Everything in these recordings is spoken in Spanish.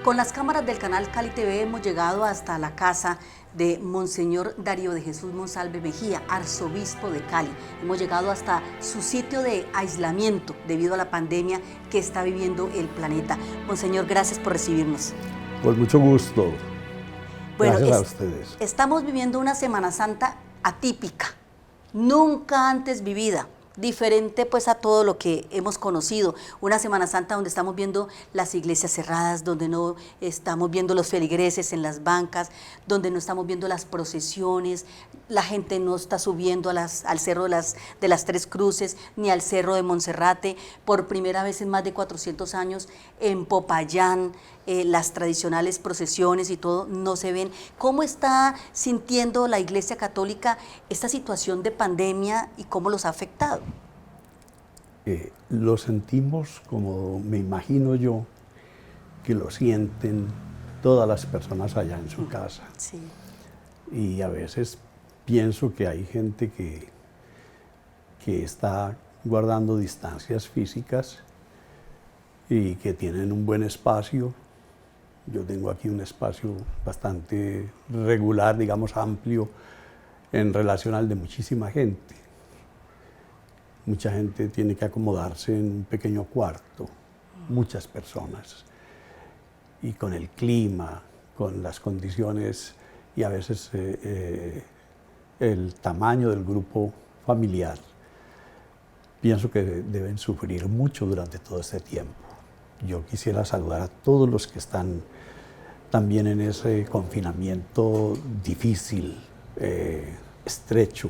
Con las cámaras del canal Cali TV hemos llegado hasta la casa de Monseñor Darío de Jesús Monsalve Mejía, arzobispo de Cali. Hemos llegado hasta su sitio de aislamiento debido a la pandemia que está viviendo el planeta. Monseñor, gracias por recibirnos. Pues mucho gusto. Bueno, gracias a ustedes. Estamos viviendo una Semana Santa atípica, nunca antes vivida. Diferente pues a todo lo que hemos conocido, una Semana Santa donde estamos viendo las iglesias cerradas, donde no estamos viendo los feligreses en las bancas, donde no estamos viendo las procesiones, la gente no está subiendo al Cerro de las Tres Cruces, ni al Cerro de Monserrate, por primera vez en más de 400 años en Popayán, las tradicionales procesiones y todo no se ven. ¿Cómo está sintiendo la Iglesia Católica esta situación de pandemia y cómo los ha afectado? Lo sentimos como me imagino yo que lo sienten todas las personas allá en su casa. Sí. Y a veces pienso que hay gente que está guardando distancias físicas y que tienen un buen espacio. Yo tengo aquí un espacio bastante regular, digamos amplio, en relación al de muchísima gente. Mucha gente tiene que acomodarse en un pequeño cuarto, muchas personas. Y con el clima, con las condiciones y a veces el tamaño del grupo familiar, pienso que deben sufrir mucho durante todo este tiempo. Yo quisiera saludar a todos los que están también en ese confinamiento difícil, estrecho,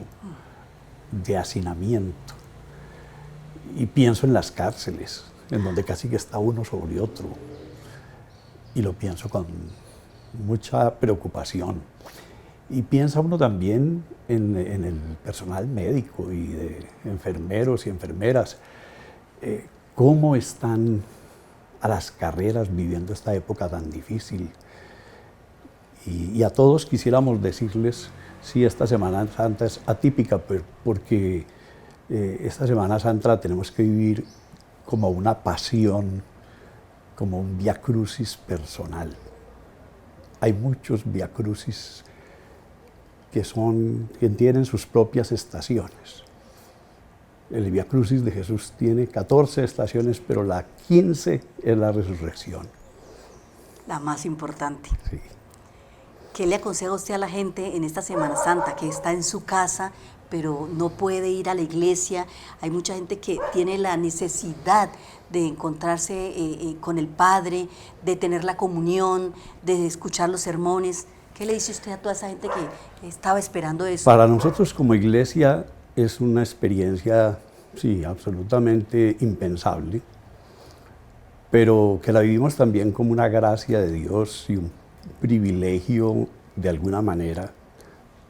de hacinamiento. Y pienso en las cárceles, en donde casi que está uno sobre otro. Y lo pienso con mucha preocupación. Y piensa uno también en el personal médico y de enfermeros y enfermeras, cómo están a las carreras viviendo esta época tan difícil. Y a todos quisiéramos decirles, sí, esta Semana Santa es atípica, porque esta Semana Santa la tenemos que vivir como una pasión, como un vía crucis personal. Hay muchos vía crucis que tienen sus propias estaciones. El Vía Crucis de Jesús tiene 14 estaciones, pero la 15 es la resurrección. La más importante. Sí. ¿Qué le aconseja usted a la gente en esta Semana Santa que está en su casa, pero no puede ir a la iglesia? Hay mucha gente que tiene la necesidad de encontrarse con el Padre, de tener la comunión, de escuchar los sermones. ¿Qué le dice usted a toda esa gente que estaba esperando eso? Para nosotros como iglesia es una experiencia, sí, absolutamente impensable, pero que la vivimos también como una gracia de Dios y un privilegio de alguna manera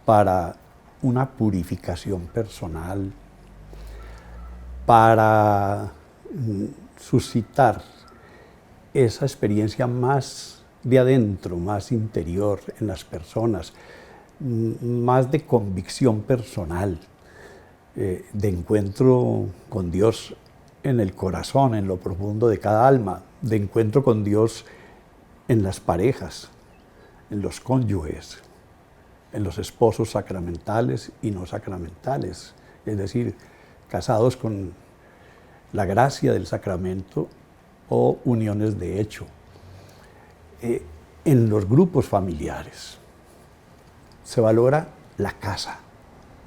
para una purificación personal, para suscitar esa experiencia más de adentro, más interior en las personas, más de convicción personal, de encuentro con Dios en el corazón, en lo profundo de cada alma, de encuentro con Dios en las parejas, en los cónyuges, en los esposos sacramentales y no sacramentales, es decir, casados con la gracia del sacramento o uniones de hecho. En los grupos familiares se valora la casa.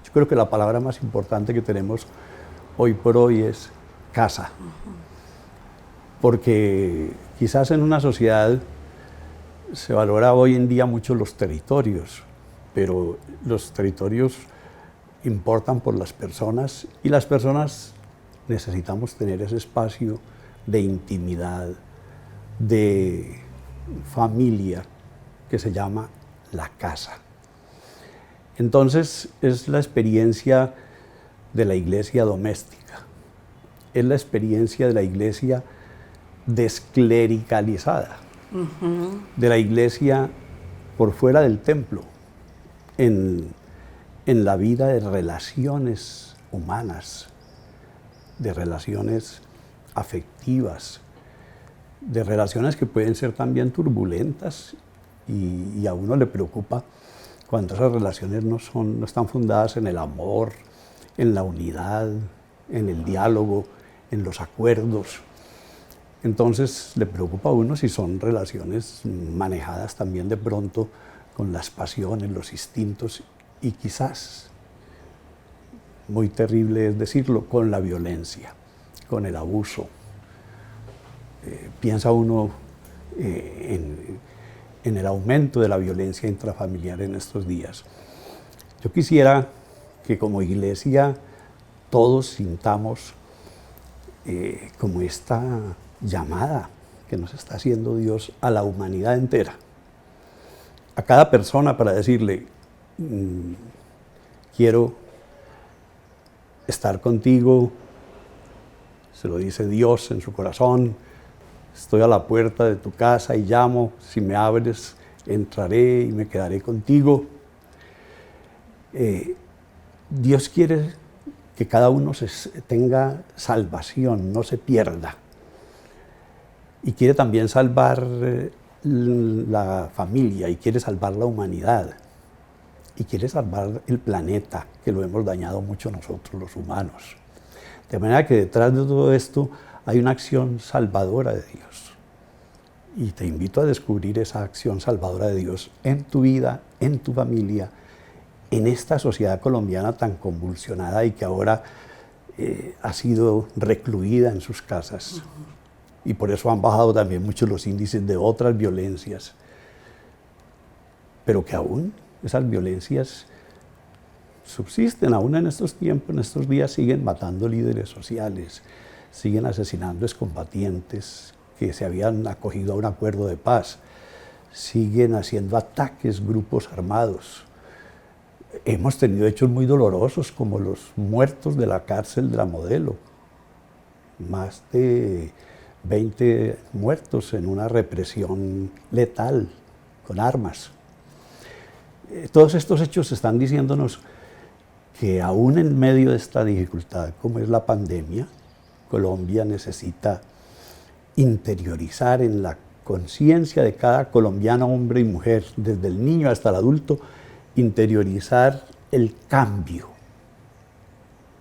Yo creo que la palabra más importante que tenemos hoy por hoy es casa. Porque quizás en una sociedad se valora hoy en día mucho los territorios, pero los territorios importan por las personas y las personas necesitamos tener ese espacio de intimidad, de familia que se llama la casa. Entonces es la experiencia de la iglesia doméstica, es la experiencia de la iglesia desclericalizada, de la iglesia por fuera del templo, en la vida de relaciones humanas, de relaciones afectivas, de relaciones que pueden ser también turbulentas y a uno le preocupa cuando esas relaciones no están fundadas en el amor, en la unidad, en el diálogo, en los acuerdos. Entonces le preocupa a uno si son relaciones manejadas también de pronto con las pasiones, los instintos y quizás, muy terrible es decirlo, con la violencia, con el abuso. Piensa uno en el aumento de la violencia intrafamiliar en estos días. Yo quisiera que como iglesia todos sintamos como esta llamada que nos está haciendo Dios a la humanidad entera, a cada persona para decirle, quiero estar contigo, se lo dice Dios en su corazón, estoy a la puerta de tu casa y llamo, si me abres entraré y me quedaré contigo. Dios quiere que cada uno tenga salvación, no se pierda. Y quiere también salvar la familia, y quiere salvar la humanidad, y quiere salvar el planeta, que lo hemos dañado mucho nosotros los humanos. De manera que detrás de todo esto hay una acción salvadora de Dios. Y te invito a descubrir esa acción salvadora de Dios en tu vida, en tu familia, en esta sociedad colombiana tan convulsionada y que ahora ha sido recluida en sus casas. Y por eso han bajado también mucho los índices de otras violencias. Pero que aún esas violencias subsisten, aún en estos tiempos, en estos días siguen matando líderes sociales, siguen asesinando excombatientes que se habían acogido a un acuerdo de paz, siguen haciendo ataques grupos armados. Hemos tenido hechos muy dolorosos como los muertos de la cárcel de la Modelo, más de 20 muertos en una represión letal, con armas. Todos estos hechos están diciéndonos que aún en medio de esta dificultad, como es la pandemia, Colombia necesita interiorizar en la conciencia de cada colombiano, hombre y mujer, desde el niño hasta el adulto, interiorizar el cambio.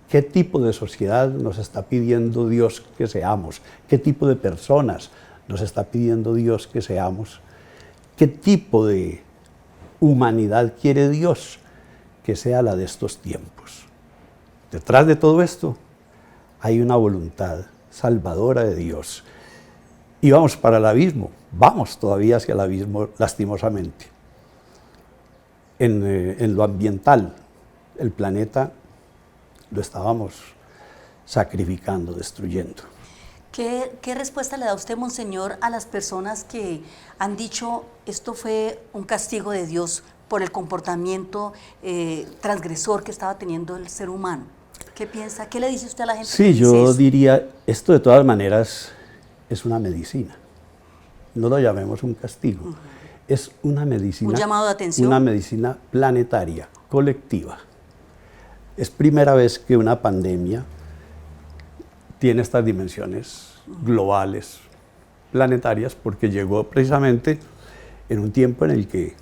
¿Qué tipo de sociedad nos está pidiendo Dios que seamos? ¿Qué tipo de personas nos está pidiendo Dios que seamos? ¿Qué tipo de humanidad quiere Dios que sea la de estos tiempos? Detrás de todo esto hay una voluntad salvadora de Dios. Y vamos para el abismo, vamos todavía hacia el abismo lastimosamente. En lo ambiental, el planeta lo estábamos sacrificando, destruyendo. ¿Qué respuesta le da usted, Monseñor, a las personas que han dicho esto fue un castigo de Dios por el comportamiento transgresor que estaba teniendo el ser humano? ¿Qué piensa? ¿Qué le dice usted a la gente? Sí, yo diría, esto de todas maneras es una medicina. No lo llamemos un castigo. Es una medicina. Un llamado de atención. Una medicina planetaria, colectiva. Es primera vez que una pandemia tiene estas dimensiones globales, planetarias, porque llegó precisamente en un tiempo en el que,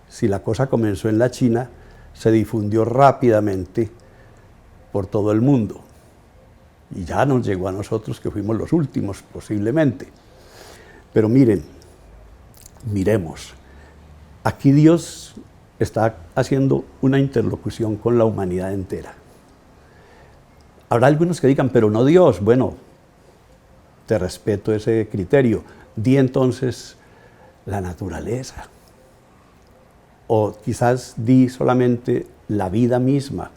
si la cosa comenzó en la China, se difundió rápidamente por todo el mundo. Y ya nos llegó a nosotros, que fuimos los últimos, posiblemente. Pero miren, miremos, aquí Dios está haciendo una interlocución con la humanidad entera. Habrá algunos que digan, pero no Dios. Bueno, te respeto ese criterio. Di entonces la naturaleza. O quizás di solamente la vida misma,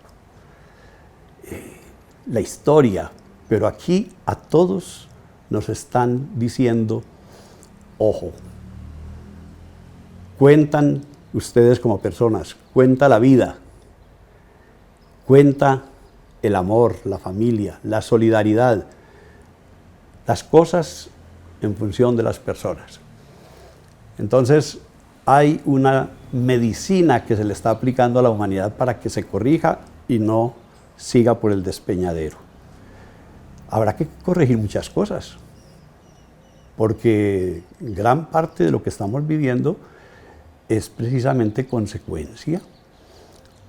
la historia. Pero aquí a todos nos están diciendo, ojo, cuentan ustedes como personas, cuenta la vida, cuenta el amor, la familia, la solidaridad, las cosas en función de las personas. Entonces, hay una medicina que se le está aplicando a la humanidad para que se corrija y no siga por el despeñadero. Habrá que corregir muchas cosas. porque gran parte de lo que estamos viviendo es precisamente consecuencia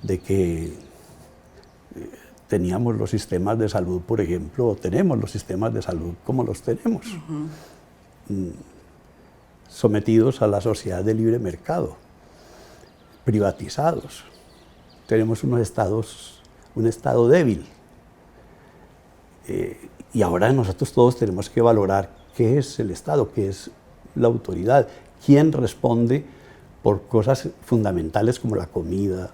de que teníamos los sistemas de salud, por ejemplo, o tenemos los sistemas de salud como los tenemos, sometidos a la sociedad de libre mercado, privatizados. Tenemos un estado débil. Y ahora nosotros todos tenemos que valorar qué es el Estado, qué es la autoridad, quién responde por cosas fundamentales como la comida,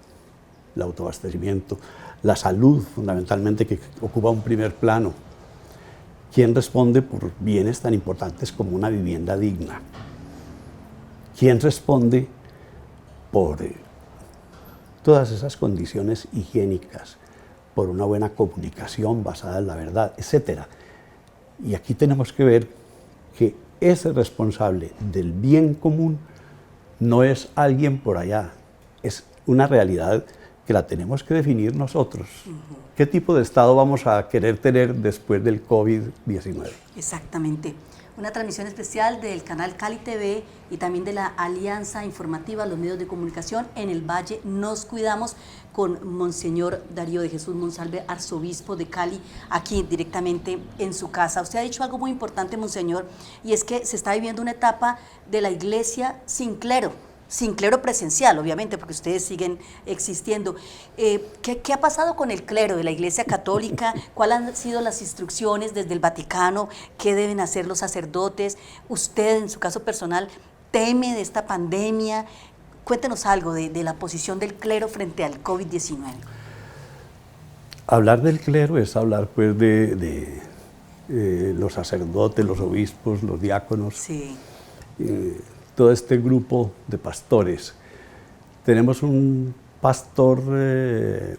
el autoabastecimiento, la salud fundamentalmente, que ocupa un primer plano. ¿Quién responde por bienes tan importantes como una vivienda digna? ¿Quién responde por todas esas condiciones higiénicas, por una buena comunicación basada en la verdad, etcétera? Y aquí tenemos que ver que ese responsable del bien común no es alguien por allá, es una realidad que la tenemos que definir nosotros. ¿Qué tipo de Estado vamos a querer tener después del COVID-19? Exactamente. Una transmisión especial del canal Cali TV y también de la Alianza Informativa, los medios de comunicación en el Valle. Nos cuidamos con Monseñor Darío de Jesús Monsalve, arzobispo de Cali, aquí directamente en su casa. Usted ha dicho algo muy importante, Monseñor, y es que se está viviendo una etapa de la iglesia sin clero presencial, obviamente, porque ustedes siguen existiendo. ¿Qué ha pasado con el clero de la Iglesia Católica? ¿Cuáles han sido las instrucciones desde el Vaticano? ¿Qué deben hacer los sacerdotes? ¿Usted, en su caso personal, teme de esta pandemia? Cuéntenos algo de la posición del clero frente al COVID-19. Hablar del clero es hablar pues de los sacerdotes, los obispos, los diáconos. Sí. Todo este grupo de pastores. Tenemos un pastor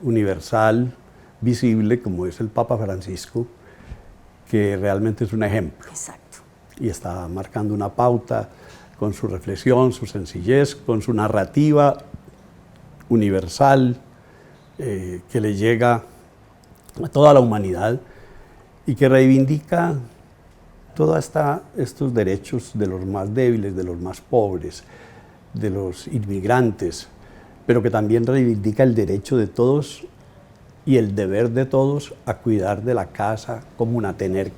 universal, visible, como es el Papa Francisco, que realmente es un ejemplo. Exacto. Y está marcando una pauta con su reflexión, su sencillez, con su narrativa universal, que le llega a toda la humanidad y que reivindica todos estos derechos de los más débiles, de los más pobres, de los inmigrantes, pero que también reivindica el derecho de todos y el deber de todos a cuidar de la casa común, a tener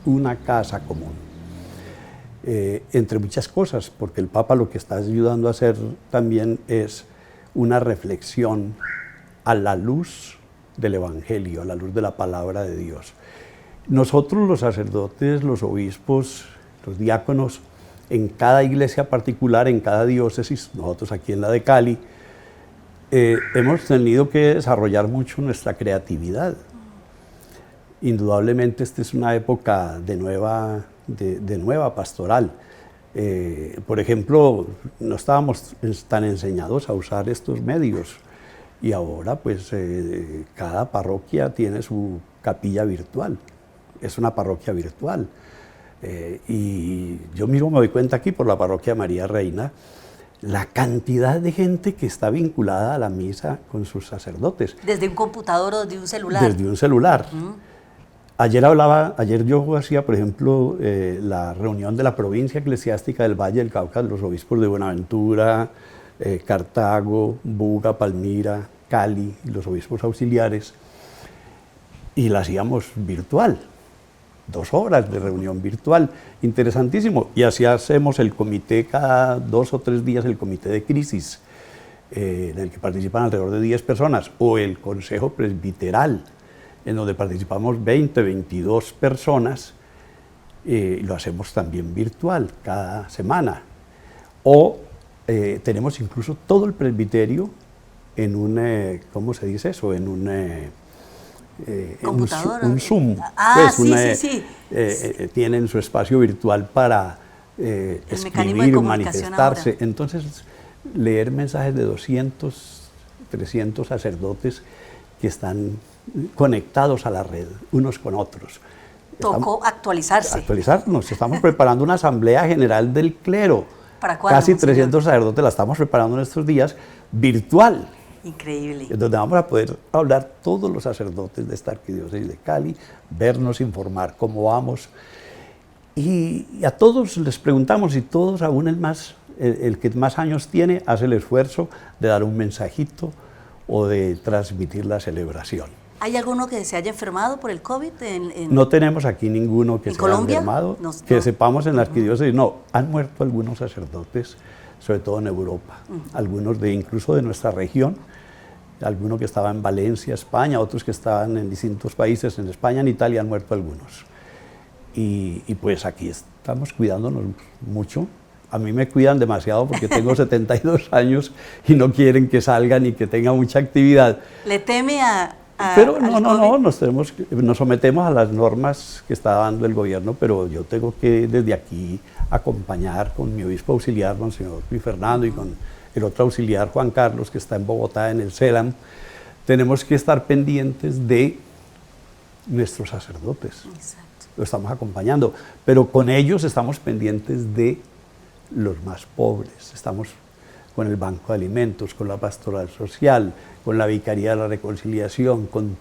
una casa común. Entre muchas cosas, porque el Papa lo que está ayudando a hacer también es una reflexión a la luz del Evangelio, a la luz de la palabra de Dios. Nosotros los sacerdotes, los obispos, los diáconos, en cada iglesia particular, en cada diócesis, nosotros aquí en la de Cali, hemos tenido que desarrollar mucho nuestra creatividad. Indudablemente esta es una época de nueva pastoral. Por ejemplo, no estábamos tan enseñados a usar estos medios y ahora pues cada parroquia tiene su capilla virtual. Es una parroquia virtual. Y yo mismo me doy cuenta aquí por la parroquia María Reina, la cantidad de gente que está vinculada a la misa con sus sacerdotes. ¿Desde un computador o desde un celular? Desde un celular. Ayer yo hacía, por ejemplo, la reunión de la provincia eclesiástica del Valle del Cauca, los obispos de Buenaventura, Cartago, Buga, Palmira, Cali, y los obispos auxiliares, y la hacíamos virtual. 2 horas de reunión virtual, interesantísimo. Y así hacemos el comité cada 2 o 3 días, el comité de crisis, en el que participan alrededor de 10 personas, o el consejo presbiteral, en donde participamos 20, 22 personas, y lo hacemos también virtual cada semana. O tenemos incluso todo el presbiterio en un, ¿cómo se dice eso? En un Zoom, pues sí. Tienen su espacio virtual para escribir, manifestarse. Ahora. Entonces, leer mensajes de 200, 300 sacerdotes que están conectados a la red, unos con otros. Tocó actualizarse. Actualizarnos. Estamos preparando una asamblea general del clero. ¿Para cuándo? Casi 300 sacerdotes la estamos preparando en estos días, virtual. Increíble. Donde vamos a poder hablar todos los sacerdotes de esta arquidiócesis de Cali, vernos, informar cómo vamos. Y a todos les preguntamos y todos, aún el que más años tiene, hace el esfuerzo de dar un mensajito o de transmitir la celebración. ¿Hay alguno que se haya enfermado por el COVID? No tenemos aquí ninguno que se haya enfermado, que sepamos en la arquidiócesis. No, han muerto algunos sacerdotes, sobre todo en Europa, algunos incluso de nuestra región, algunos que estaban en Valencia, España, otros que estaban en distintos países, en España, en Italia han muerto algunos. Y pues aquí estamos cuidándonos mucho. A mí me cuidan demasiado porque tengo 72 años y no quieren que salga ni que tenga mucha actividad. ¿Le teme Pero no, nos sometemos a las normas que está dando el gobierno, pero yo tengo que desde aquí acompañar con mi obispo auxiliar, Monseñor Luis Fernando, y con el otro auxiliar, Juan Carlos, que está en Bogotá, en el CELAM. Tenemos que estar pendientes de nuestros sacerdotes. Exacto. Lo estamos acompañando, pero con ellos estamos pendientes de los más pobres. Estamos con el Banco de Alimentos, con la Pastoral Social, con la Vicaría de la Reconciliación, con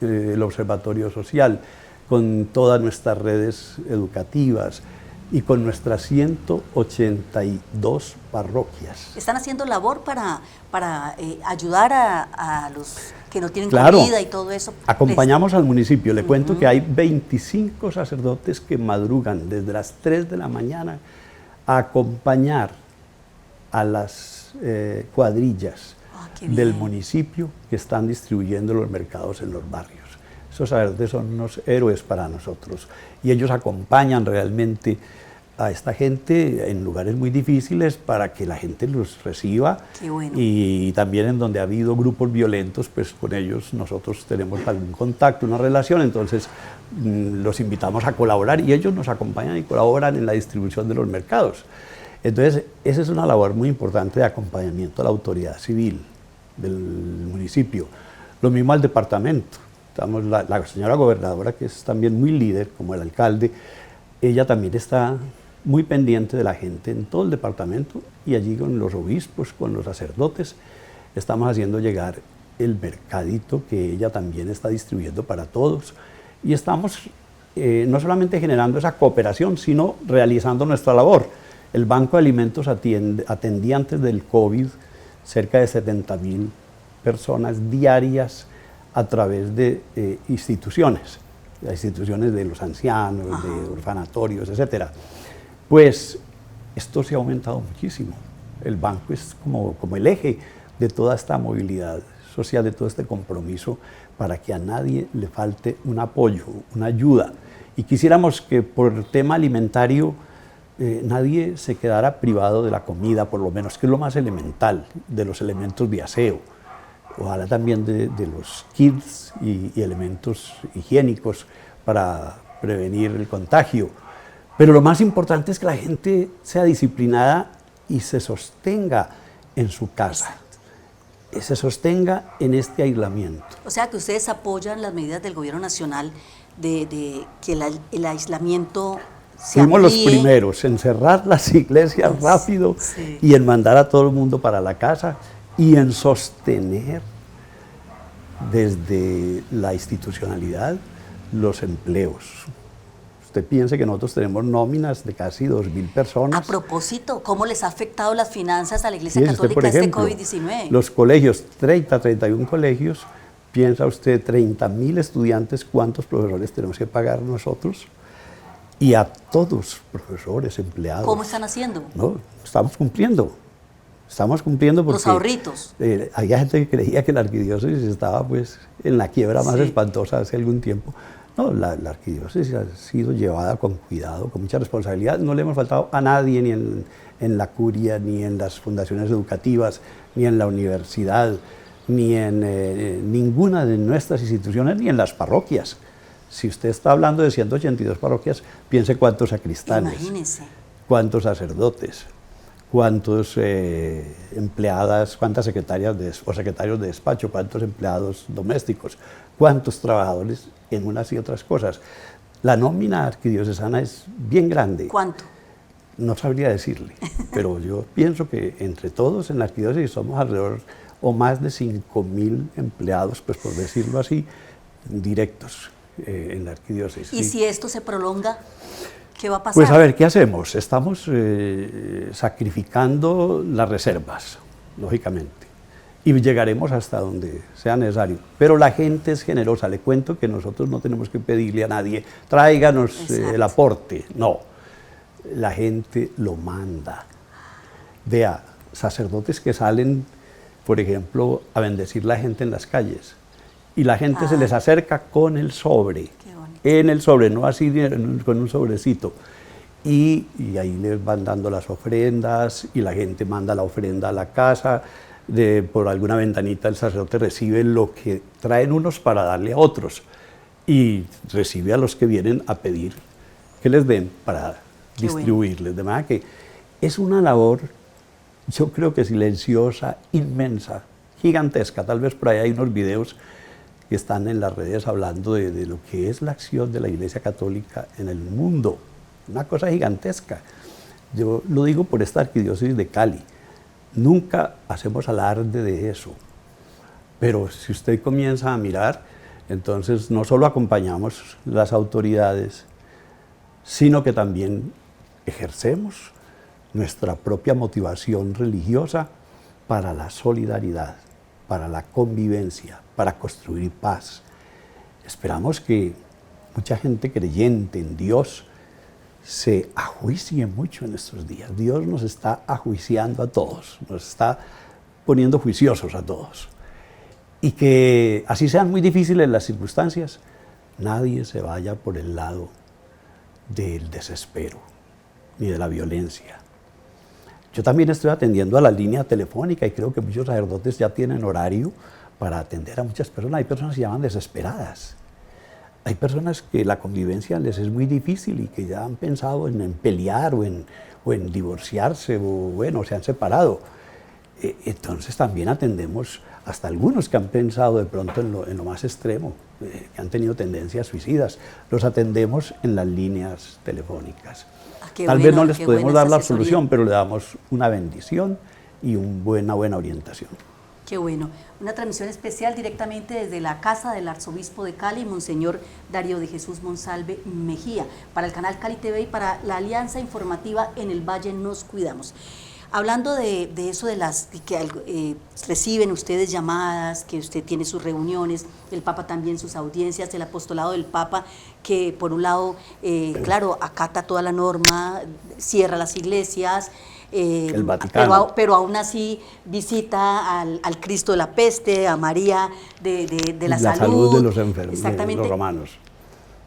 el Observatorio Social, con todas nuestras redes educativas y con nuestras 182 parroquias. ¿Están haciendo labor para ayudar a los que no tienen Claro, comida y todo eso? acompañamos al municipio. Le cuento que hay 25 sacerdotes que madrugan desde las 3 de la mañana a acompañar a las cuadrillas del municipio que están distribuyendo los mercados en los barrios. Esos sacerdotes son unos héroes para nosotros y ellos acompañan realmente a esta gente en lugares muy difíciles para que la gente los reciba. Qué bueno. Y también en donde ha habido grupos violentos, pues con ellos nosotros tenemos algún contacto, una relación, entonces los invitamos a colaborar y ellos nos acompañan y colaboran en la distribución de los mercados. Entonces, esa es una labor muy importante de acompañamiento a la autoridad civil del municipio. Lo mismo al departamento. Estamos la señora gobernadora, que es también muy líder, como el alcalde, ella también está muy pendiente de la gente en todo el departamento y allí con los obispos, con los sacerdotes, estamos haciendo llegar el mercadito que ella también está distribuyendo para todos y estamos no solamente generando esa cooperación, sino realizando nuestra labor. El Banco de Alimentos atendía antes del COVID cerca de 70.000 personas diarias a través de instituciones, las instituciones de los ancianos, de orfanatorios, etc. Pues esto se ha aumentado muchísimo. El banco es como el eje de toda esta movilidad social, de todo este compromiso para que a nadie le falte un apoyo, una ayuda. Y quisiéramos que por el tema alimentario nadie se quedara privado de la comida, por lo menos, que es lo más elemental, de los elementos de aseo. Ojalá también de los kits y elementos higiénicos para prevenir el contagio. Pero lo más importante es que la gente sea disciplinada y se sostenga en su casa, se sostenga en este aislamiento. O sea que ustedes apoyan las medidas del gobierno nacional de que el aislamiento se Fuimos amplíe. Los primeros en cerrar las iglesias rápido y en mandar a todo el mundo para la casa y en sostener desde la institucionalidad los empleos. Usted piense que nosotros tenemos nóminas de casi 2.000 personas. A propósito, ¿cómo les ha afectado las finanzas a la Iglesia Fíjese usted, Católica por ejemplo, este COVID-19? Los colegios, 31 colegios, piensa usted 30.000 estudiantes, ¿cuántos profesores tenemos que pagar nosotros? Y a todos, profesores, empleados. ¿Cómo están haciendo? No, estamos cumpliendo porque... Los ahorritos. Había gente que creía que la arquidiócesis estaba pues en la quiebra más espantosa hace algún tiempo. No, la arquidiócesis ha sido llevada con cuidado, con mucha responsabilidad. No le hemos faltado a nadie, ni en la curia, ni en las fundaciones educativas, ni en la universidad, ni en ninguna de nuestras instituciones, ni en las parroquias. Si usted está hablando de 182 parroquias, piense cuántos sacristanes, imagínese, cuántos sacerdotes, cuántos empleadas, cuántas secretarias o secretarios de despacho, cuántos empleados domésticos, cuántos trabajadores en unas y otras cosas. La nómina arquidiocesana es bien grande. ¿Cuánto? No sabría decirle, pero yo pienso que entre todos en la arquidiócesis somos alrededor o más de 5.000 empleados, pues por decirlo así, directos en la arquidiócesis. ¿Y si esto se prolonga? ¿Qué va a pasar? Pues a ver, ¿qué hacemos? Estamos sacrificando las reservas, lógicamente, y llegaremos hasta donde sea necesario. Pero la gente es generosa. Le cuento que nosotros no tenemos que pedirle a nadie, tráiganos el aporte. No, la gente lo manda. Vea, sacerdotes que salen, por ejemplo, a bendecir la gente en las calles, y la gente se les acerca con el sobre, en el sobre, no así con un sobrecito, y ahí les van dando las ofrendas, y la gente manda la ofrenda a la casa, por alguna ventanita el sacerdote recibe lo que traen unos para darle a otros, y recibe a los que vienen a pedir que les den para distribuirles. De manera que es una labor, yo creo que silenciosa, inmensa, gigantesca. Tal vez por ahí hay unos videos que están en las redes hablando de lo que es la acción de la Iglesia Católica en el mundo. Una cosa gigantesca. Yo lo digo por esta arquidiócesis de Cali. Nunca hacemos alarde de eso. Pero si usted comienza a mirar, entonces no solo acompañamos las autoridades, sino que también ejercemos nuestra propia motivación religiosa para la solidaridad, para la convivencia, para construir paz. Esperamos que mucha gente creyente en Dios se ajuicie mucho en estos días. Dios nos está ajuiciando a todos, nos está poniendo juiciosos a todos. Y que así sean muy difíciles las circunstancias, nadie se vaya por el lado del desespero ni de la violencia. Yo también estoy atendiendo a la línea telefónica y creo que muchos sacerdotes ya tienen horario para atender a muchas personas. Hay personas que se llaman desesperadas. Hay personas que la convivencia les es muy difícil y que ya han pensado en pelear o en divorciarse o bueno, se han separado. Entonces también atendemos hasta algunos que han pensado de pronto en lo más extremo, que han tenido tendencias suicidas. Los atendemos en las líneas telefónicas. Tal vez no les podemos dar la absolución, pero le damos una bendición y una buena orientación. Qué bueno. Una transmisión especial directamente desde la casa del arzobispo de Cali, Monseñor Darío de Jesús Monsalve Mejía, para el canal Cali TV y para la Alianza Informativa En el Valle Nos Cuidamos. Hablando de eso, de las que reciben ustedes llamadas, que usted tiene sus reuniones, el Papa también sus audiencias, el apostolado del Papa, que por un lado, claro, acata toda la norma, cierra las iglesias, el Vaticano. Pero aún así visita al Cristo de la peste, a María de la salud de los enfermos, exactamente, de los romanos.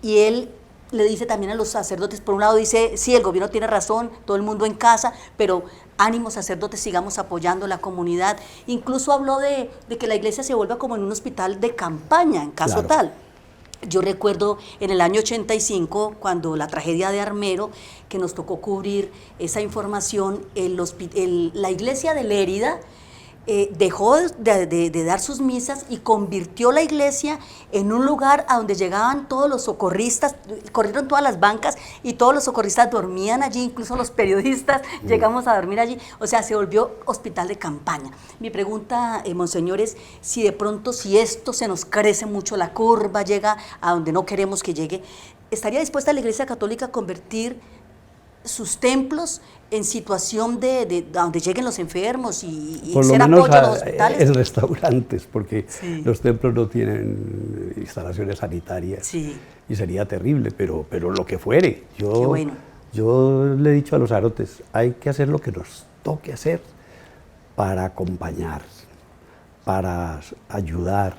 Y él le dice también a los sacerdotes, por un lado dice, sí, el gobierno tiene razón, todo el mundo en casa, pero ánimo sacerdotes, sigamos apoyando la comunidad. Incluso habló de que la iglesia se vuelva como en un hospital de campaña, en caso tal. Yo recuerdo en el año 85, cuando la tragedia de Armero, que nos tocó cubrir esa información, la iglesia de Lérida dejó de dar sus misas y convirtió la iglesia en un lugar a donde llegaban todos los socorristas, corrieron todas las bancas y todos los socorristas dormían allí, incluso los periodistas llegamos a dormir allí, o sea, se volvió hospital de campaña. Mi pregunta, monseñor, es si de pronto, si esto se nos crece mucho, la curva llega a donde no queremos que llegue, ¿estaría dispuesta la Iglesia Católica a convertir sus templos en situación de donde lleguen los enfermos y ser apoyo a los hospitales? En restaurantes, porque los templos no tienen instalaciones sanitarias y sería terrible, pero lo que fuere. Yo le he dicho a los sacerdotes, hay que hacer lo que nos toque hacer para acompañar, para ayudar,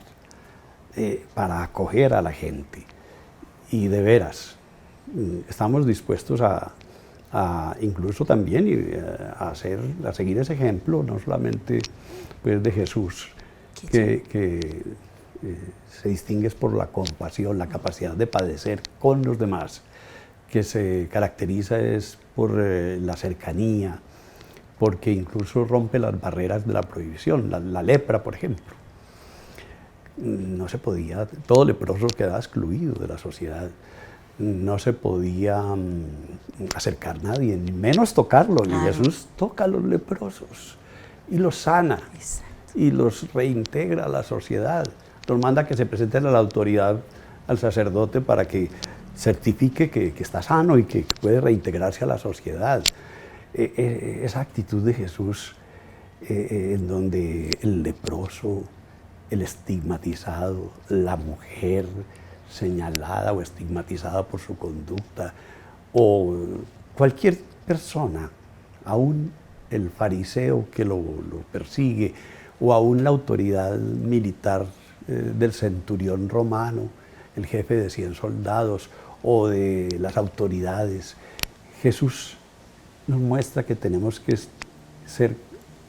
para acoger a la gente. Y de veras, estamos dispuestos a incluso también a seguir ese ejemplo, no solamente pues, de Jesús, que se distingue por la compasión, la capacidad de padecer con los demás, que se caracteriza es por la cercanía, porque incluso rompe las barreras de la prohibición, la lepra, por ejemplo. No se podía, todo leproso quedaba excluido de la sociedad. No se podía acercar a nadie, ni menos tocarlo. Claro. Y Jesús toca a los leprosos y los sana. Exacto. Y los reintegra a la sociedad. Nos manda que se presenten a la autoridad, al sacerdote, para que certifique que está sano y que puede reintegrarse a la sociedad. Esa actitud de Jesús, en donde el leproso, el estigmatizado, la mujer señalada o estigmatizada por su conducta, o cualquier persona, aún el fariseo que lo persigue, o aún la autoridad militar del centurión romano, el jefe de 100 soldados, o de las autoridades. Jesús nos muestra que tenemos que ser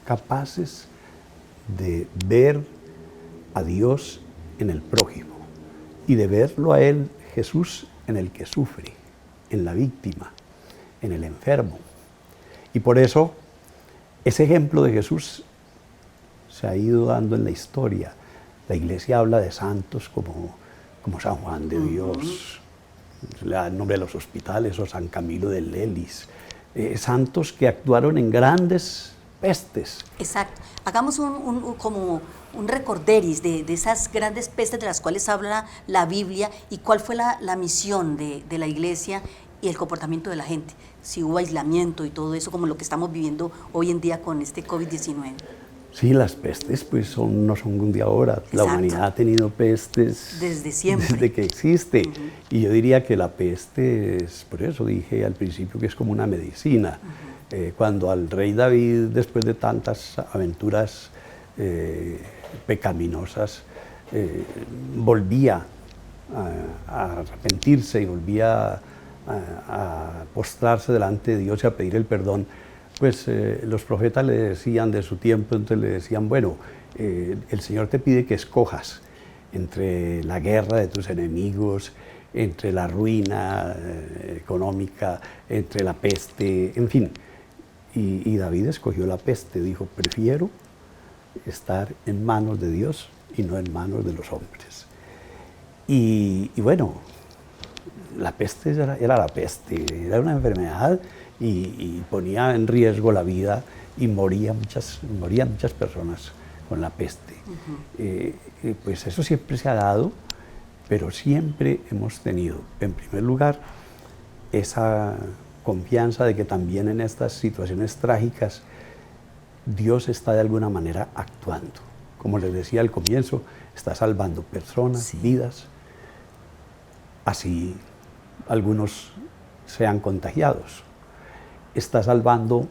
capaces de ver a Dios en el prójimo y de verlo a Él, Jesús, en el que sufre, en la víctima, en el enfermo. Y por eso ese ejemplo de Jesús se ha ido dando en la historia. La Iglesia habla de santos como San Juan de Dios, le da el nombre de los hospitales, o San Camilo de Lelis, santos que actuaron en grandes pestes. Exacto. Hagamos como un recorderis de esas grandes pestes de las cuales habla la Biblia y cuál fue la misión de la Iglesia y el comportamiento de la gente. Si hubo aislamiento y todo eso, como lo que estamos viviendo hoy en día con este COVID-19. Sí, las pestes pues no son de ahora. Exacto. La humanidad ha tenido pestes desde siempre, desde que existe. Y yo diría que la peste es, por eso dije al principio que es como una medicina. Cuando al rey David, después de tantas aventuras pecaminosas, volvía a arrepentirse y volvía a postrarse delante de Dios y a pedir el perdón, pues los profetas le decían de su tiempo, entonces le decían, bueno, el Señor te pide que escojas entre la guerra de tus enemigos, entre la ruina económica, entre la peste, en fin. Y David escogió la peste, dijo, prefiero estar en manos de Dios y no en manos de los hombres. Y bueno, la peste era la peste, era una enfermedad y ponía en riesgo la vida y morían muchas personas con la peste. Pues eso siempre se ha dado, pero siempre hemos tenido, en primer lugar, esa confianza de que también en estas situaciones trágicas Dios está de alguna manera actuando. Como les decía al comienzo, está salvando personas, sí, vidas, así algunos sean contagiados. Está salvando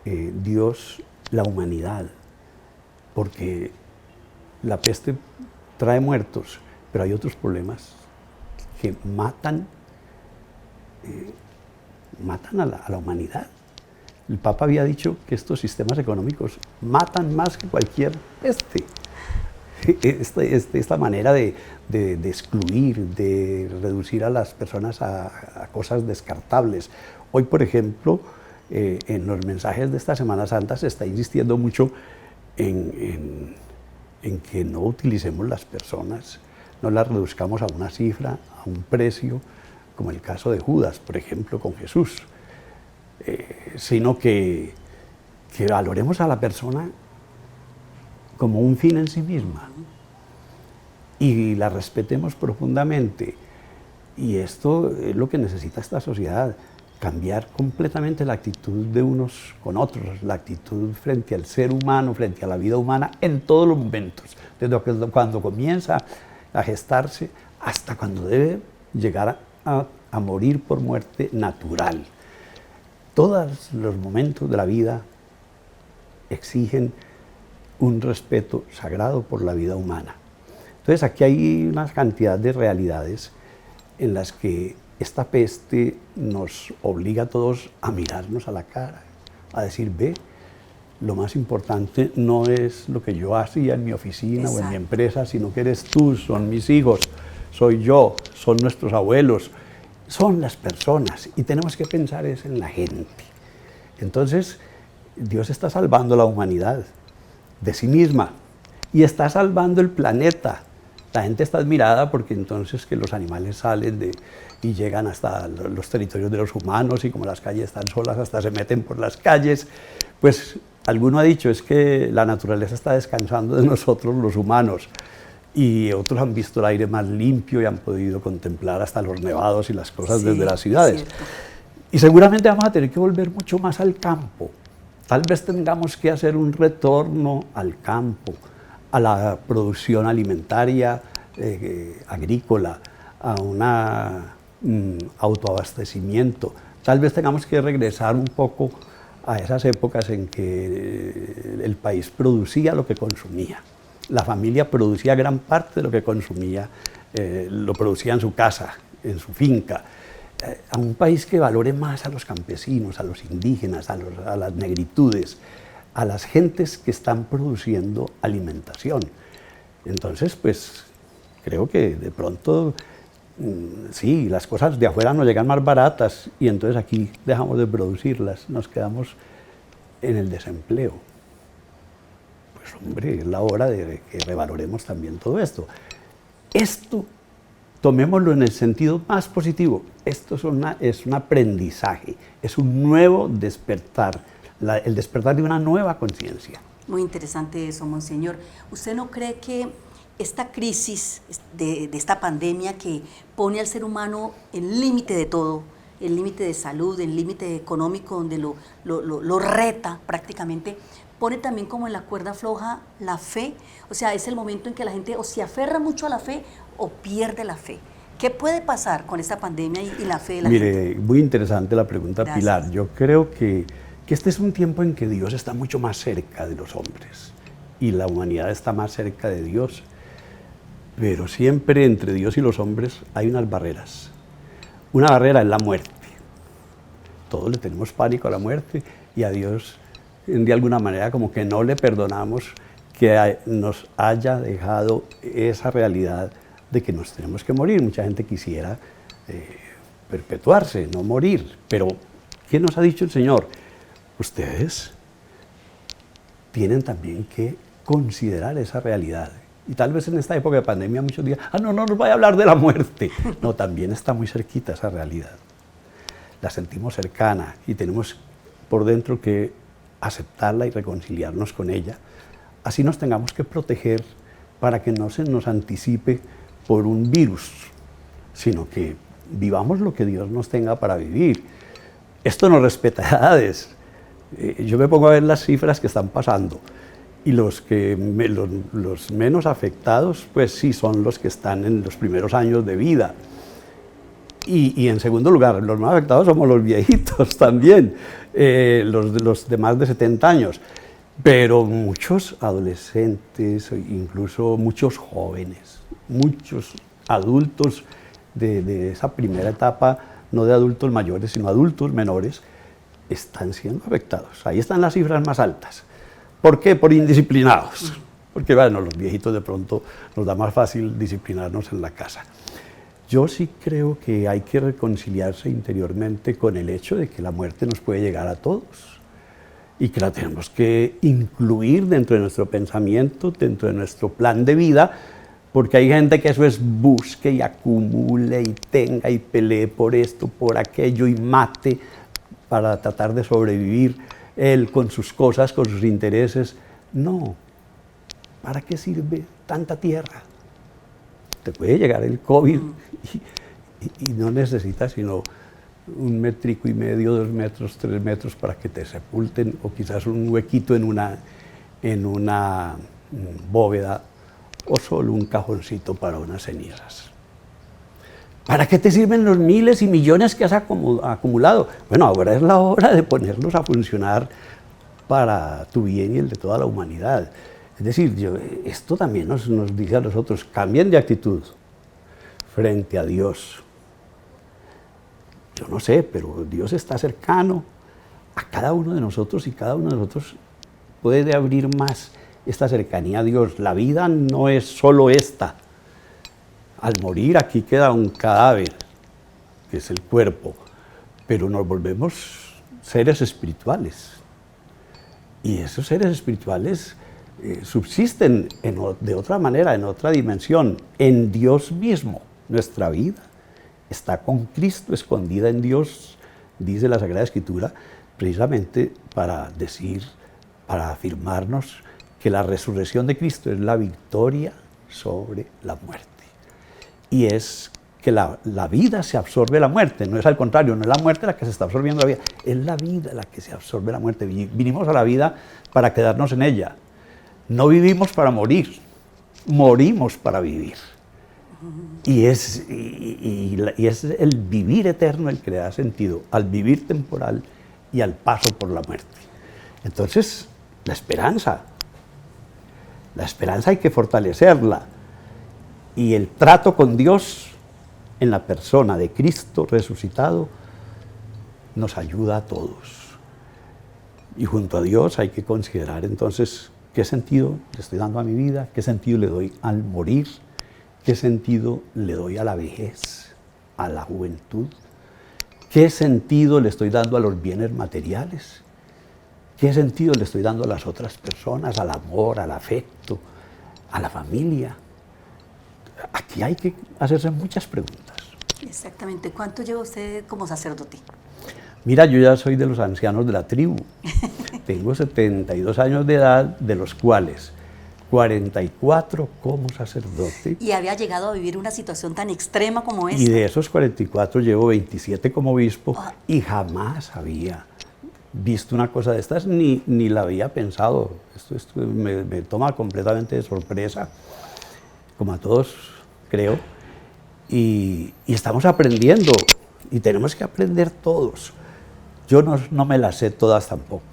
Dios la humanidad, porque la peste trae muertos, pero hay otros problemas que matan a la humanidad. El Papa había dicho que estos sistemas económicos matan más que cualquier peste. Esta manera de excluir, de reducir a las personas a cosas descartables. Hoy, por ejemplo, en los mensajes de esta Semana Santa se está insistiendo mucho en que no utilicemos las personas, no las reduzcamos a una cifra, a un precio, como el caso de Judas, por ejemplo, con Jesús, sino que valoremos a la persona como un fin en sí misma y la respetemos profundamente. Y esto es lo que necesita esta sociedad, cambiar completamente la actitud de unos con otros, la actitud frente al ser humano, frente a la vida humana en todos los momentos, desde cuando comienza a gestarse hasta cuando debe llegar a morir por muerte natural. Todos los momentos de la vida exigen un respeto sagrado por la vida humana. Entonces aquí hay una cantidad de realidades en las que esta peste nos obliga a todos a mirarnos a la cara, a decir, ve, lo más importante no es lo que yo hacía en mi oficina, exacto, o en mi empresa, sino que eres tú, son mis hijos, soy yo, son nuestros abuelos, son las personas, y tenemos que pensar es en la gente. Entonces, Dios está salvando a la humanidad de sí misma y está salvando el planeta. La gente está admirada porque entonces que los animales salen y llegan hasta los territorios de los humanos, y como las calles están solas, hasta se meten por las calles. Pues alguno ha dicho, es que la naturaleza está descansando de nosotros los humanos. y otros han visto el aire más limpio y han podido contemplar hasta los nevados y las cosas Sí, desde las ciudades. cierto. Y seguramente vamos a tener que volver mucho más al campo. Tal vez tengamos que hacer un retorno al campo, a la producción alimentaria, agrícola, a un autoabastecimiento. Tal vez tengamos que regresar un poco a esas épocas en que el país producía lo que consumía. La familia producía gran parte de lo que consumía, lo producía en su casa, en su finca. A un país que valore más a los campesinos, a los indígenas, a las negritudes, a las gentes que están produciendo alimentación. Entonces, pues, creo que de pronto, sí, las cosas de afuera nos llegan más baratas y entonces aquí dejamos de producirlas, nos quedamos en el desempleo. Pues, hombre, es la hora de que revaloremos también todo esto. Esto, tomémoslo en el sentido más positivo, esto es un aprendizaje, es un nuevo despertar, el despertar de una nueva conciencia. Muy interesante eso, monseñor. ¿Usted no cree que esta crisis de esta pandemia que pone al ser humano el límite de todo, el límite de salud, el límite económico, donde lo reta prácticamente, pone también como en la cuerda floja la fe? O sea, es el momento en que la gente o se aferra mucho a la fe o pierde la fe. ¿Qué puede pasar con esta pandemia y la fe de la gente? Mire, muy interesante la pregunta, Gracias. Pilar. Yo creo que este es un tiempo en que Dios está mucho más cerca de los hombres y la humanidad está más cerca de Dios, pero siempre entre Dios y los hombres hay unas barreras. Una barrera es la muerte. Todos le tenemos pánico a la muerte y a Dios, de alguna manera, como que no le perdonamos que nos haya dejado esa realidad de que nos tenemos que morir. Mucha gente quisiera perpetuarse, no morir, pero ¿qué nos ha dicho el Señor? Ustedes tienen también que considerar esa realidad. Y tal vez en esta época de pandemia muchos digan, no nos vaya a hablar de la muerte. No, también está muy cerquita esa realidad. La sentimos cercana y tenemos por dentro que aceptarla y reconciliarnos con ella. Así nos tengamos que proteger para que no se nos anticipe por un virus, sino que vivamos lo que Dios nos tenga para vivir. Esto no respeta edades. Yo me pongo a ver las cifras que están pasando y los menos afectados, pues sí, son los que están en los primeros años de vida. Y en segundo lugar, los más afectados somos los viejitos también, los de más de 70 años. Pero muchos adolescentes, incluso muchos jóvenes, muchos adultos de esa primera etapa, no de adultos mayores, sino adultos menores, están siendo afectados. Ahí están las cifras más altas. ¿Por qué? Por indisciplinados. Porque, bueno, los viejitos de pronto nos da más fácil disciplinarnos en la casa. Yo sí creo que hay que reconciliarse interiormente con el hecho de que la muerte nos puede llegar a todos y que la tenemos que incluir dentro de nuestro pensamiento, dentro de nuestro plan de vida, porque hay gente que eso es busque y acumule y tenga y pelee por esto, por aquello y mate para tratar de sobrevivir él con sus cosas, con sus intereses. No, ¿para qué sirve tanta tierra? Te puede llegar el COVID y no necesitas sino 1,5 metros, 2 metros, 3 metros para que te sepulten, o quizás un huequito en una bóveda, o solo un cajoncito para unas cenizas. ¿Para qué te sirven los miles y millones que has acumulado? Bueno, ahora es la hora de ponerlos a funcionar para tu bien y el de toda la humanidad. Es decir, esto también nos dice a nosotros, cambien de actitud frente a Dios. Yo no sé, pero Dios está cercano a cada uno de nosotros y cada uno de nosotros puede abrir más esta cercanía a Dios. La vida no es solo esta. Al morir aquí queda un cadáver, que es el cuerpo, pero nos volvemos seres espirituales. Y esos seres espirituales subsisten de otra manera, en otra dimensión, en Dios mismo. Nuestra vida está con Cristo, escondida en Dios, dice la Sagrada Escritura, precisamente para afirmarnos que la resurrección de Cristo es la victoria sobre la muerte. Y es que la vida se absorbe la muerte, no es al contrario, no es la muerte la que se está absorbiendo la vida, es la vida la que se absorbe la muerte. Vinimos a la vida para quedarnos en ella. No vivimos para morir, morimos para vivir. Y es el vivir eterno el que le da sentido al vivir temporal y al paso por la muerte. Entonces, la esperanza hay que fortalecerla. Y el trato con Dios en la persona de Cristo resucitado nos ayuda a todos. Y junto a Dios hay que considerar entonces qué sentido le estoy dando a mi vida, qué sentido le doy al morir, qué sentido le doy a la vejez, a la juventud, qué sentido le estoy dando a los bienes materiales, qué sentido le estoy dando a las otras personas, al amor, al afecto, a la familia. Aquí hay que hacerse muchas preguntas. Exactamente. ¿Cuánto lleva usted como sacerdote? Mira, yo ya soy de los ancianos de la tribu. Tengo 72 años de edad, de los cuales 44 como sacerdote. ¿Y había llegado a vivir una situación tan extrema como esta? Y de esos 44 llevo 27 como obispo y jamás había visto una cosa de estas, ni la había pensado. Esto me toma completamente de sorpresa, como a todos creo, y estamos aprendiendo, y tenemos que aprender todos. Yo no me las sé todas tampoco,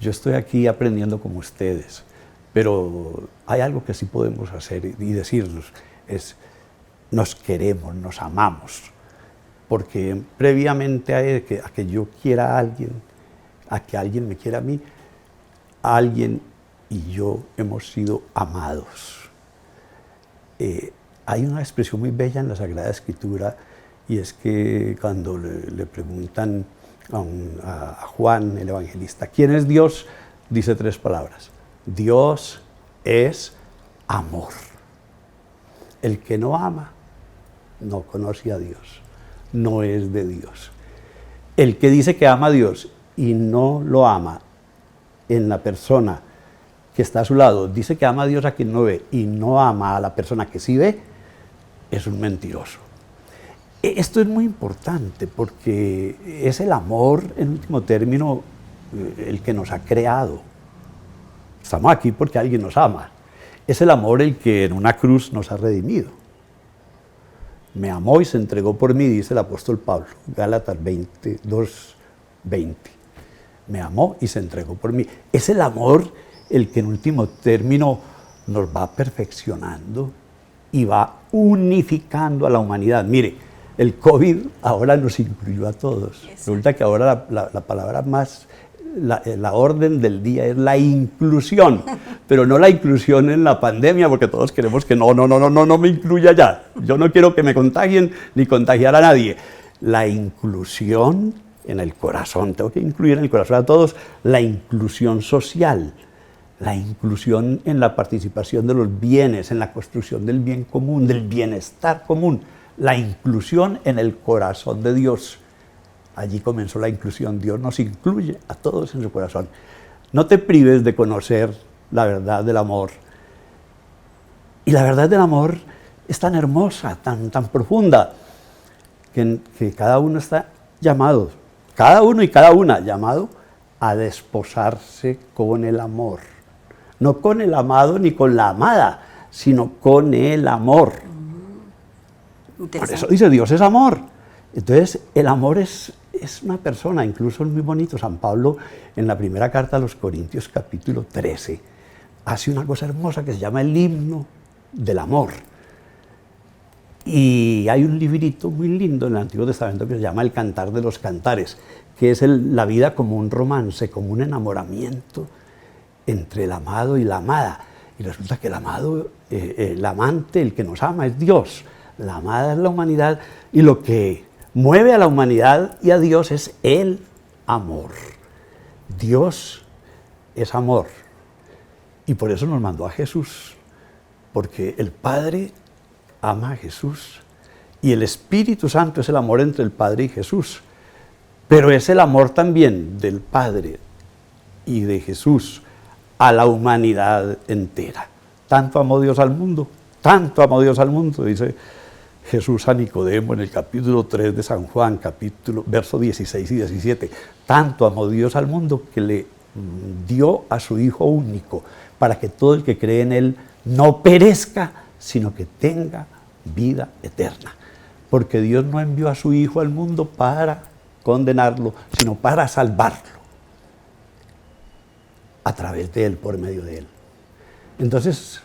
yo estoy aquí aprendiendo como ustedes, pero hay algo que sí podemos hacer y decirnos, nos queremos, nos amamos, porque previamente a que yo quiera a alguien, a que alguien me quiera a mí, alguien y yo hemos sido amados. Hay una expresión muy bella en la Sagrada Escritura, y es que cuando le preguntan a Juan, el evangelista, ¿quién es Dios? Dice 3 palabras. Dios es amor. El que no ama no conoce a Dios, no es de Dios. El que dice que ama a Dios y no lo ama en la persona que está a su lado, dice que ama a Dios a quien no ve y no ama a la persona que sí ve, es un mentiroso. Esto es muy importante porque es el amor, en último término, el que nos ha creado. Estamos aquí porque alguien nos ama. Es el amor el que en una cruz nos ha redimido. Me amó y se entregó por mí, dice el apóstol Pablo, Gálatas 2:20. Me amó y se entregó por mí. Es el amor el que en último término nos va perfeccionando y va unificando a la humanidad. Mire, el COVID ahora nos incluyó a todos. Resulta que ahora la palabra más, la orden del día es la inclusión, pero no la inclusión en la pandemia, porque todos queremos que no me incluya ya. Yo no quiero que me contagien ni contagiar a nadie. La inclusión en el corazón, tengo que incluir en el corazón a todos, la inclusión social, la inclusión en la participación de los bienes, en la construcción del bien común, del bienestar común, la inclusión en el corazón de Dios. Allí comenzó la inclusión, Dios nos incluye a todos en su corazón. No te prives de conocer la verdad del amor. Y la verdad del amor es tan hermosa, tan profunda, que cada uno está llamado, cada uno y cada una llamado a desposarse con el amor. No con el amado ni con la amada, sino con el amor. Por eso dice Dios es amor. Entonces el amor es una persona, incluso es muy bonito. San Pablo en la primera carta a los Corintios capítulo 13 hace una cosa hermosa que se llama el himno del amor. Y hay un librito muy lindo en el Antiguo Testamento que se llama El Cantar de los Cantares, que es la vida como un romance, como un enamoramiento entre el amado y la amada. Y resulta que el amado, el amante, el que nos ama es Dios. La amada es la humanidad y lo que mueve a la humanidad y a Dios es el amor. Dios es amor. Y por eso nos mandó a Jesús, porque el Padre ama a Jesús y el Espíritu Santo es el amor entre el Padre y Jesús. Pero es el amor también del Padre y de Jesús a la humanidad entera. Tanto amó Dios al mundo Tanto amó Dios al mundo, dice Jesús a Nicodemo en el capítulo 3 de San Juan, versos 16 y 17. Tanto amó Dios al mundo que le dio a su Hijo único, para que todo el que cree en Él no perezca, sino que tenga vida eterna. Porque Dios no envió a su Hijo al mundo para condenarlo, sino para salvarlo a través de Él, por medio de Él. Entonces,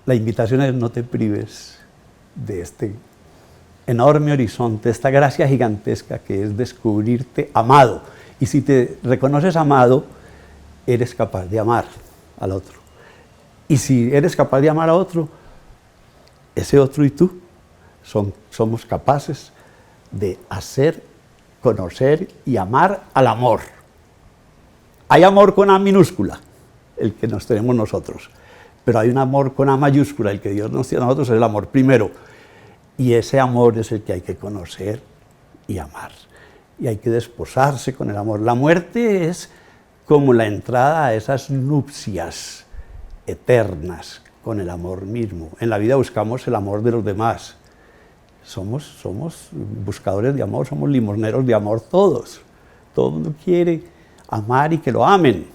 la invitación es: no te prives de este enorme horizonte, esta gracia gigantesca que es descubrirte amado. Y si te reconoces amado, eres capaz de amar al otro. Y si eres capaz de amar a otro, ese otro y tú somos capaces de hacer, conocer y amar al amor. Hay amor con A minúscula, el que nos tenemos nosotros. Pero hay un amor con A mayúscula, el que Dios nos tiene a nosotros, es el amor primero. Y ese amor es el que hay que conocer y amar. Y hay que desposarse con el amor. La muerte es como la entrada a esas nupcias eternas con el amor mismo. En la vida buscamos el amor de los demás. Somos buscadores de amor, somos limosneros de amor todos. Todo el mundo quiere amar y que lo amen.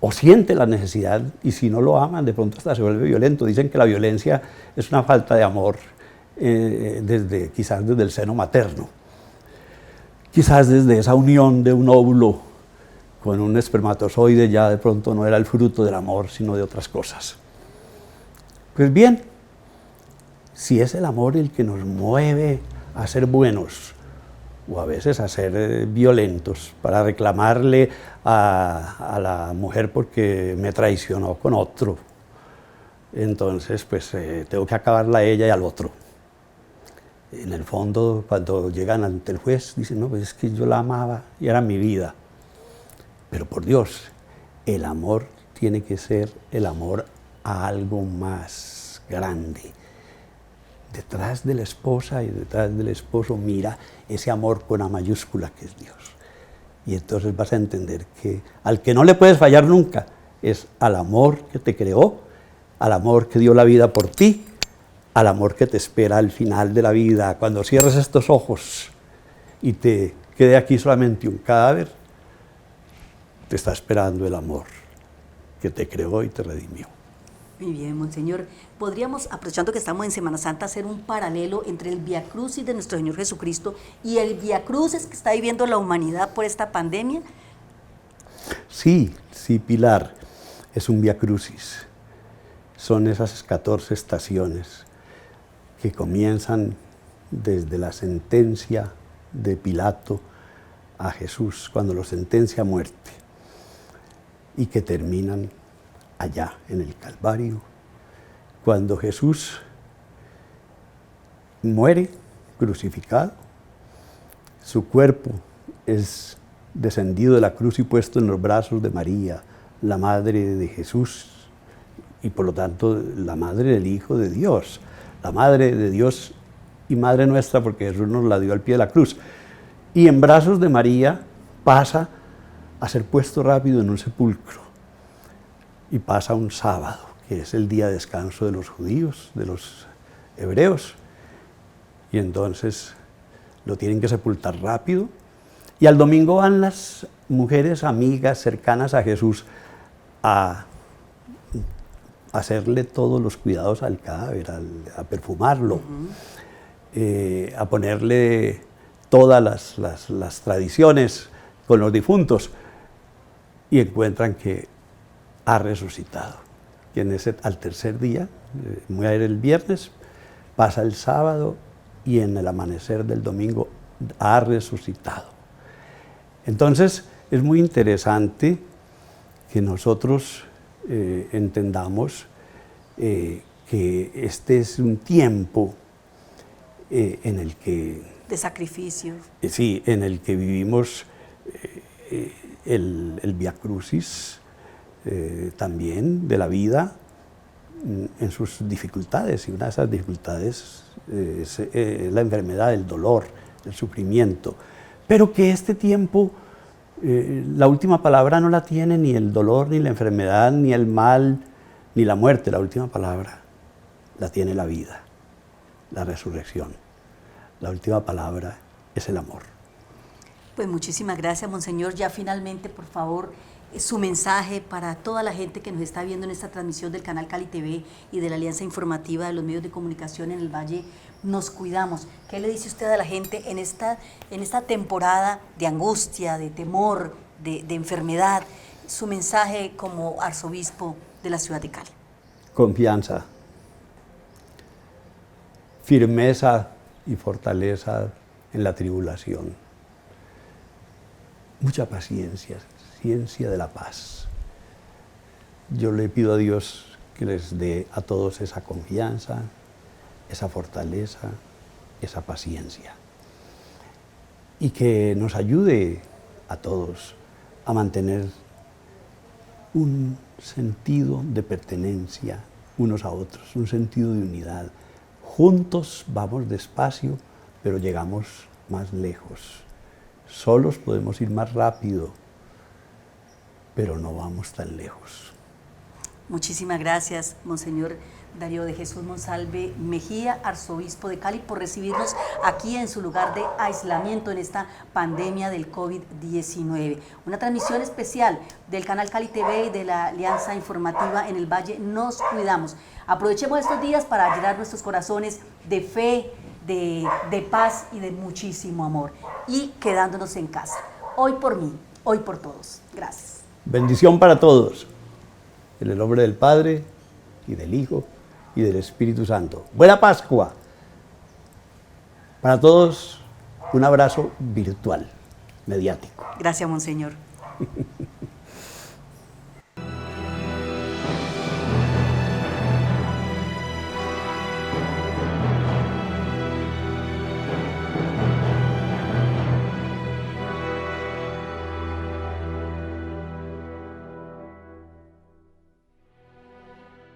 O siente la necesidad, y si no lo aman, de pronto hasta se vuelve violento. Dicen que la violencia es una falta de amor, quizás desde el seno materno. Quizás desde esa unión de un óvulo con un espermatozoide ya de pronto no era el fruto del amor, sino de otras cosas. Pues bien, si es el amor el que nos mueve a ser buenos, o a veces a ser violentos, para reclamarle a la mujer porque me traicionó con otro, entonces pues tengo que acabarla a ella y al otro. En el fondo, cuando llegan ante el juez, dicen: no, pues es que yo la amaba y era mi vida. Pero por Dios, el amor tiene que ser el amor a algo más grande. Detrás de la esposa y detrás del esposo, mira ese amor con A mayúscula que es Dios. Y entonces vas a entender que al que no le puedes fallar nunca es al amor que te creó, al amor que dio la vida por ti, al amor que te espera al final de la vida. Cuando cierres estos ojos y te quede aquí solamente un cadáver, te está esperando el amor que te creó y te redimió. Muy bien, Monseñor. Podríamos, aprovechando que estamos en Semana Santa, hacer un paralelo entre el Vía Crucis de nuestro Señor Jesucristo y el Vía Crucis que está viviendo la humanidad por esta pandemia. Sí, Pilar, es un Vía Crucis. Son esas 14 estaciones que comienzan desde la sentencia de Pilato a Jesús, cuando lo sentencia a muerte, y que terminan allá en el Calvario, cuando Jesús muere crucificado, su cuerpo es descendido de la cruz y puesto en los brazos de María, la madre de Jesús, y por lo tanto la madre del Hijo de Dios, la madre de Dios y madre nuestra, porque Jesús nos la dio al pie de la cruz. Y en brazos de María pasa a ser puesto rápido en un sepulcro. Y pasa un sábado, que es el día de descanso de los judíos, de los hebreos. Y entonces lo tienen que sepultar rápido. Y al domingo van las mujeres amigas cercanas a Jesús a hacerle todos los cuidados al cadáver, a perfumarlo, a ponerle todas las tradiciones con los difuntos, y encuentran que ha resucitado. Y al tercer día, muere el viernes, pasa el sábado, y en el amanecer del domingo ha resucitado. Entonces es muy interesante que nosotros entendamos que este es un tiempo en el que... de sacrificio. Sí, en el que vivimos el Vía Crucis también de la vida en sus dificultades, y una de esas dificultades es la enfermedad, el dolor, el sufrimiento, pero que este tiempo la última palabra no la tiene ni el dolor, ni la enfermedad, ni el mal, ni la muerte. La última palabra la tiene la vida, la resurrección. La última palabra es el amor. Pues muchísimas gracias, Monseñor. Ya finalmente, por favor, su mensaje para toda la gente que nos está viendo en esta transmisión del canal Cali TV y de la Alianza Informativa de los Medios de Comunicación en el Valle. Nos cuidamos. ¿Qué le dice usted a la gente en esta temporada de angustia, de temor, de enfermedad? Su mensaje como arzobispo de la ciudad de Cali. Confianza, firmeza y fortaleza en la tribulación. Mucha paciencia, ciencia de la paz. Yo le pido a Dios que les dé a todos esa confianza, esa fortaleza, esa paciencia. Y que nos ayude a todos a mantener un sentido de pertenencia unos a otros, un sentido de unidad. Juntos vamos despacio, pero llegamos más lejos. Solos podemos ir más rápido, pero no vamos tan lejos. Muchísimas gracias, Monseñor Darío de Jesús Monsalve Mejía, arzobispo de Cali, por recibirnos aquí en su lugar de aislamiento en esta pandemia del COVID-19. Una transmisión especial del canal Cali TV y de la Alianza Informativa en el Valle. Nos cuidamos. Aprovechemos estos días para llenar nuestros corazones de fe, de paz y de muchísimo amor. Y quedándonos en casa. Hoy por mí, hoy por todos. Gracias. Bendición para todos. En el nombre del Padre, y del Hijo, y del Espíritu Santo. Buena Pascua. Para todos, un abrazo virtual, mediático. Gracias, Monseñor.